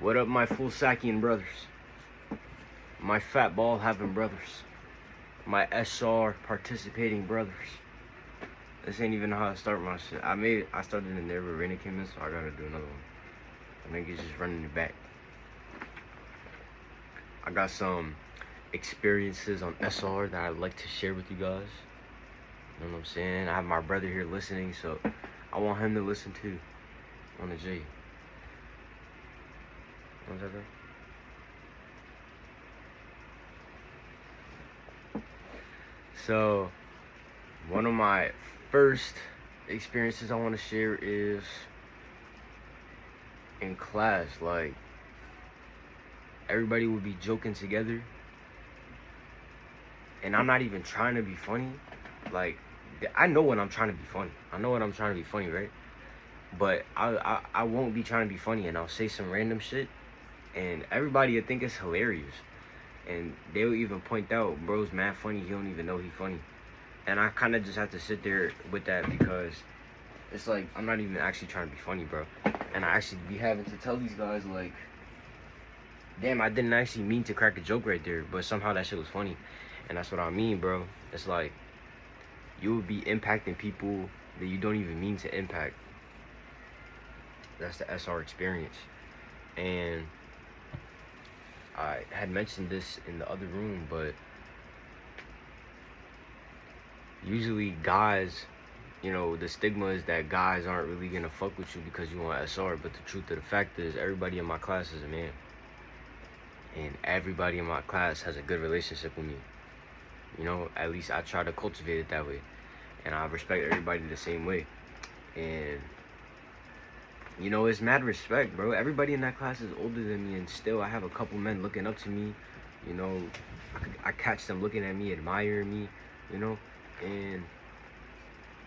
What up, my full Sakian brothers? My fat ball having brothers? My SR participating brothers? This ain't even how I start my shit. I started in there, but Raina came in, so I gotta do another one. Niggas just running it back. I got some experiences on SR that I'd like to share with you guys. You know what I'm saying? I have my brother here listening, so I want him to listen too. On the G. What's that, bro? So, one of my first experiences I want to share is in class. Like, everybody would be joking together, and I'm not even trying to be funny. Like, I know when I'm trying to be funny. I know when I'm trying to be funny, right? But I won't be trying to be funny, and I'll say some random shit, and everybody will think it's hilarious. And they'll even point out, bro's mad funny, he don't even know he funny. And I kind of just have to sit there with that, because it's like, I'm not even actually trying to be funny, bro. And I actually be having to tell these guys, like, damn, I didn't actually mean to crack a joke right there, but somehow that shit was funny. And that's what I mean, bro. It's like, you will be impacting people that you don't even mean to impact. That's the SR experience. And I had mentioned this in the other room, but usually guys, you know, the stigma is that guys aren't really gonna fuck with you because you want SR, but the truth of the fact is everybody in my class is a man. And everybody in my class has a good relationship with me. You know, at least I try to cultivate it that way. And I respect everybody the same way. And, you know, it's mad respect, bro. Everybody in that class is older than me, and still I have a couple men looking up to me. You know, I catch them looking at me, admiring me, you know. And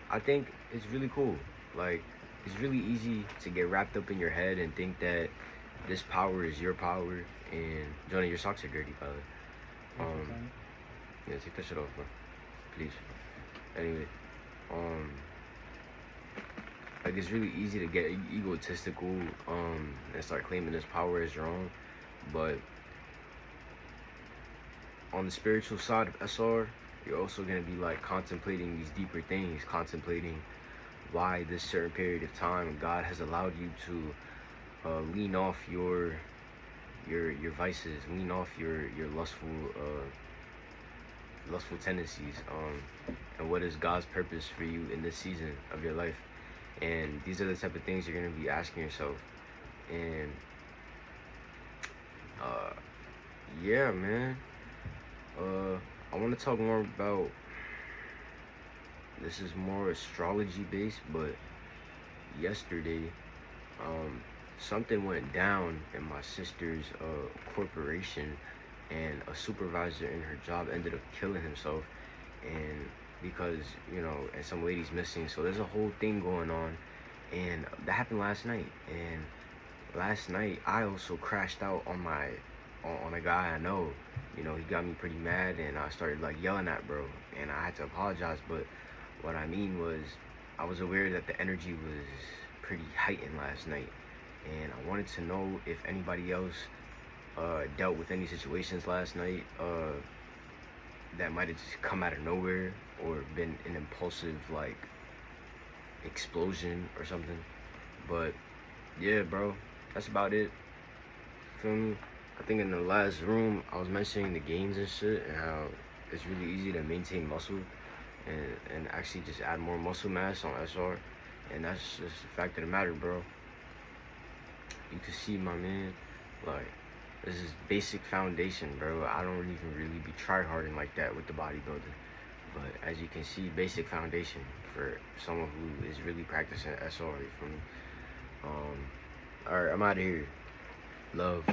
I think it's really cool. Like, it's really easy to get wrapped up in your head and think that this power is your power. And Johnny, your socks are dirty, by the way. Yeah, take that shit off, bro. Please. Anyway, like, it's really easy to get egotistical and start claiming this power as your own. But on the spiritual side of SR, you're also gonna be like contemplating these deeper things, contemplating why this certain period of time God has allowed you to lean off your vices, lean off your lustful tendencies, and what is God's purpose for you in this season of your life. And these are the type of things you're gonna be asking yourself. And yeah, man, I want to talk more about, this is more astrology based, but yesterday something went down in my sister's corporation, and a supervisor in her job ended up killing himself. And because, you know, and some lady's missing, so there's a whole thing going on. And that happened last night. And last night I also crashed out on a guy I know. You know, he got me pretty mad, and I started like yelling at bro, and I had to apologize. But what I mean was, I was aware that the energy was pretty heightened last night, and I wanted to know if anybody else dealt with any situations last night that might have just come out of nowhere, or been an impulsive like explosion or something. But yeah, bro, that's about it. Feel me? I think in the last room I was mentioning the gains and shit, and how it's really easy to maintain muscle and actually just add more muscle mass on SR. And that's just the fact of the matter, bro. You can see, my man, like, this is basic foundation, bro. I don't even really be try-harding like that with the bodybuilding. But as you can see, basic foundation for someone who is really practicing SR, you feel me? Alright, I'm out of here. Love.